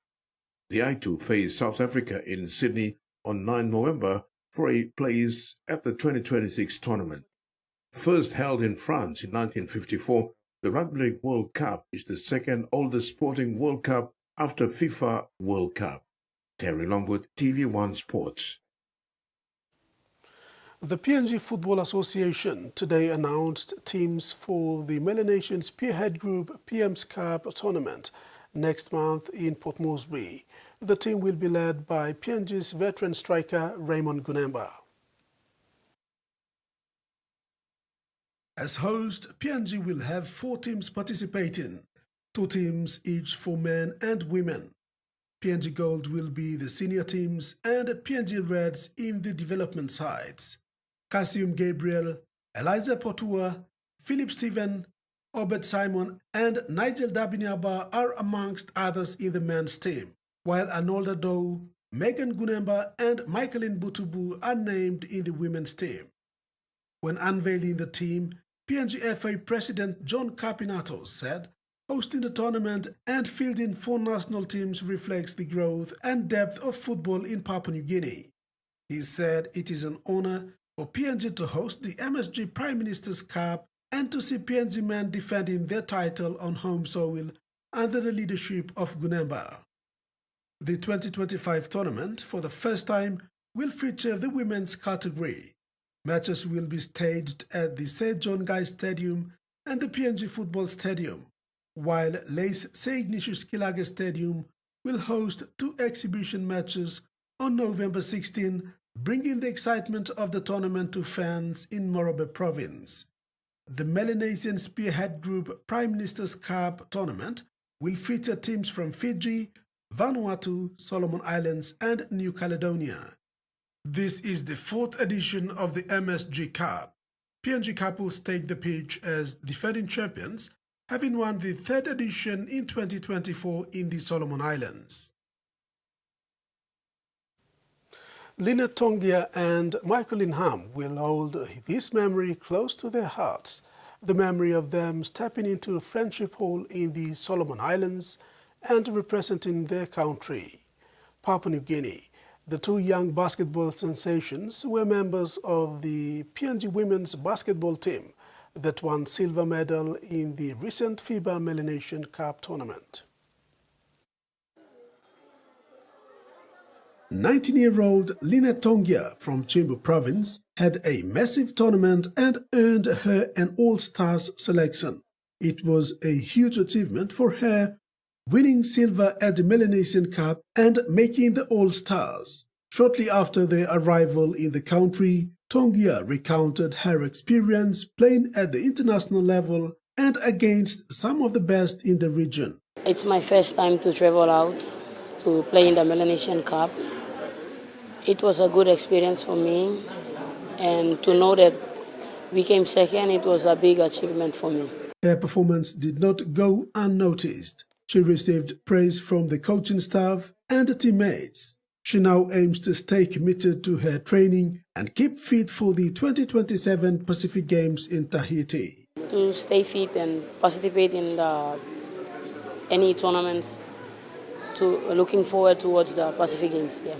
The I2 face South Africa in Sydney on 9 November for a place at the 2026 tournament. First held in France in 1954, the Rugby League World Cup is the second oldest sporting World Cup after FIFA World Cup. Terry Longwood, TVWAN Sports. The PNG Football Association today announced teams for the Melanesian Spearhead Group PM's Cup tournament next month in Port Moresby. The team will be led by PNG's veteran striker Raymond Gunemba. As host, PNG will have 4 teams participating, 2 teams each for men and women. PNG Gold will be the senior teams and PNG Reds in the development sides. Cassium Gabriel, Eliza Potua, Philip Stephen, Obed Simon and Nigel Dabiniaba are amongst others in the men's team, while Arnolda Doe, Megan Gunemba and Michaeline Butubu are named in the women's team. When unveiling the team, PNG FA President John Capinato said, hosting the tournament and fielding 4 national teams reflects the growth and depth of football in Papua New Guinea. He said it is an honor for PNG to host the MSG Prime Minister's Cup and to see PNG men defending their title on home soil under the leadership of Gunemba. The 2025 tournament, for the first time, will feature the women's category. Matches will be staged at the St. John Guy Stadium and the PNG Football Stadium, while Lace St. Ignatius Kilage Stadium will host 2 exhibition matches on November 16, bringing the excitement of the tournament to fans in Morobe Province. The Melanesian Spearhead Group Prime Minister's Cup tournament will feature teams from Fiji, Vanuatu, Solomon Islands, and New Caledonia. This is the 4th edition of the MSG Cup. PNG couples take the pitch as defending champions, having won the 3rd edition in 2024 in the Solomon Islands. Lynette Tongia and Michael Inham will hold this memory close to their hearts, the memory of them stepping into a friendship hole in the Solomon Islands and representing their country, Papua New Guinea. The 2 young basketball sensations were members of the PNG women's basketball team that won silver medal in the recent FIBA Melanesian Cup tournament. 19-year-old Lynette Tongia from Chimbu Province had a massive tournament and earned her an All-Stars selection. It was a huge achievement for her, winning silver at the Melanesian Cup and making the All-Stars. Shortly after their arrival in the country, Tongia recounted her experience playing at the international level and against some of the best in the region. It's my first time to travel out to play in the Melanesian Cup. It was a good experience for me, and to know that we came second, it was a big achievement for me. Her performance did not go unnoticed. She received praise from the coaching staff and the teammates. She now aims to stay committed to her training and keep fit for the 2027 Pacific Games in Tahiti. To stay fit and participate in any tournaments, looking forward towards the Pacific Games. Yeah.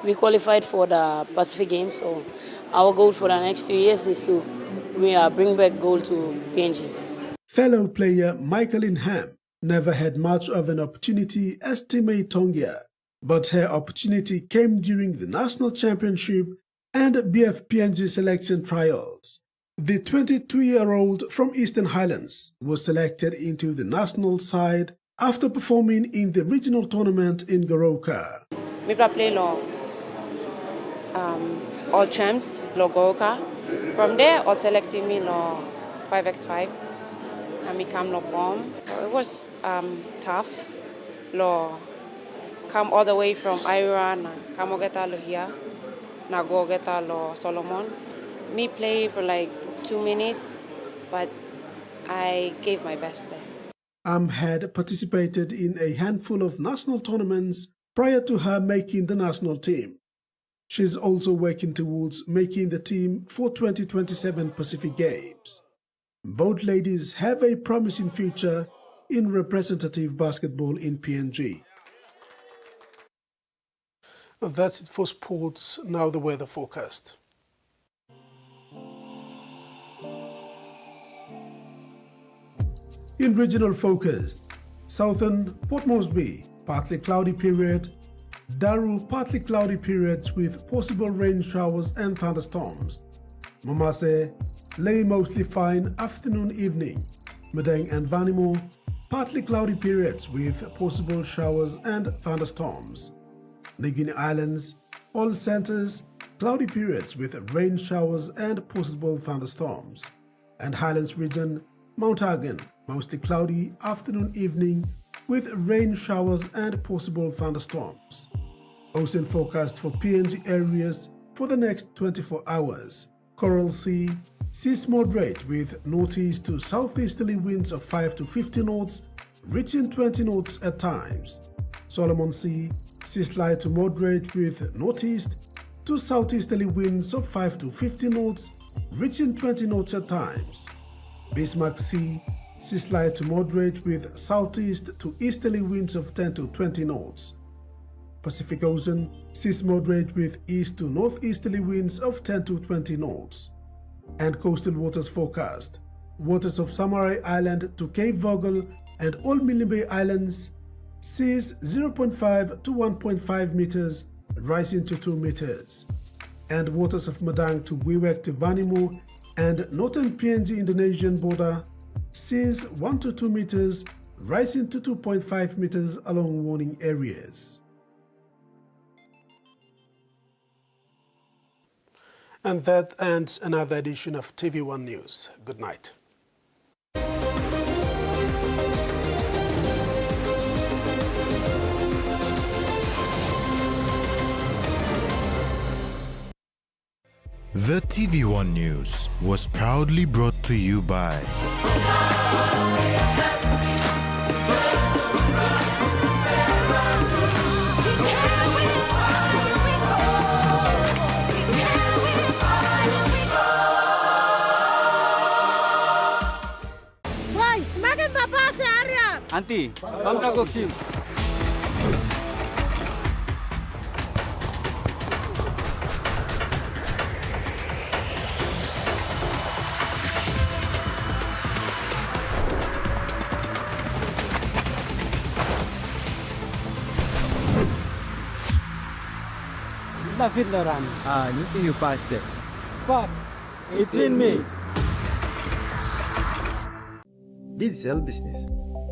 We qualified for the Pacific Games, so our goal for the next 2 years is to bring back gold to PNG. Fellow player Michael Inham never had much of an opportunity as teammate Tongia, but her opportunity came during the National Championship and BFPNG selection trials. The 22-year-old from Eastern Highlands was selected into the national side after performing in the regional tournament in Goroka. We play all champs, Goroka. From there, all selected me 5x5 and become prom. So it was tough. Come all the way from Iran, come get here, now go get Solomon. Me play for like 2 minutes, but I gave my best there. Had participated in a handful of national tournaments prior to her making the national team. She's also working towards making the team for 2027 Pacific Games. Both ladies have a promising future in representative basketball in PNG. That's it for sports. Now the weather forecast. In regional focus, southern Port Moresby, partly cloudy period. Daru, partly cloudy periods with possible rain showers and thunderstorms. Momase, lay mostly fine afternoon evening. Madang and Vanimo, partly cloudy periods with possible showers and thunderstorms. The Guinea Islands, all centers, cloudy periods with rain showers and possible thunderstorms. And Highlands region, Mount Hagen, mostly cloudy afternoon evening with rain showers and possible thunderstorms. Ocean forecast for PNG areas for the next 24 hours. Coral Sea, seas moderate with northeast to southeasterly winds of 5 to 15 knots, reaching 20 knots at times. Solomon Sea, seas light to moderate with northeast to southeasterly winds of 5 to 15 knots, reaching 20 knots at times. Bismarck Sea, seas light to moderate with southeast to easterly winds of 10 to 20 knots. Pacific Ocean, seas moderate with east to northeasterly winds of 10 to 20 knots. And coastal waters forecast. Waters of Samarai Island to Cape Vogel and all Milne Bay Islands, seas 0.5 to 1.5 meters, rising to 2 meters. And waters of Madang to Wewak to Vanimo and northern PNG Indonesian border, seas 1 to 2 meters, rising to 2.5 meters along warning areas. And that ends another edition of TV1 News. Good night. The TV1 News was proudly brought to you by Auntie, bangka goksim. David Loran. You think you passed it? Sparks. It's in me. Digital business.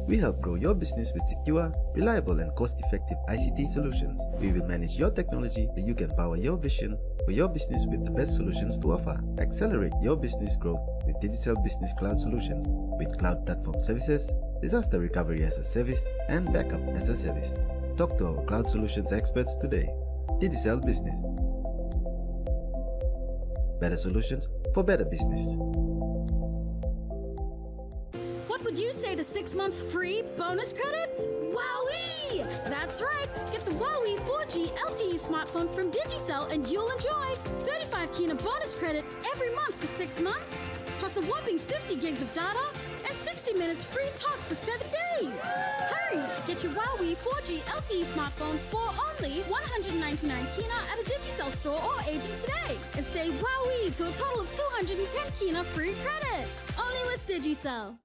We help grow your business with secure, reliable, and cost-effective ICT solutions. We will manage your technology so you can power your vision for your business with the best solutions to offer. Accelerate your business growth with digital business cloud solutions with cloud platform services, disaster recovery as a service, and backup as a service. Talk to our cloud solutions experts today. Digital Business. Better solutions for better business. What would you say to 6 months free bonus credit? Wowee! That's right. Get the Wowee 4G LTE smartphone from Digicel and you'll enjoy 35 Kina bonus credit every month for 6 months, plus a whopping 50 gigs of data and 60 minutes free talk for 7 days. Hurry! Get your Wowee 4G LTE smartphone for only 199 Kina at a Digicel store or agent today and say Wowee to a total of 210 Kina free credit. Only with Digicel.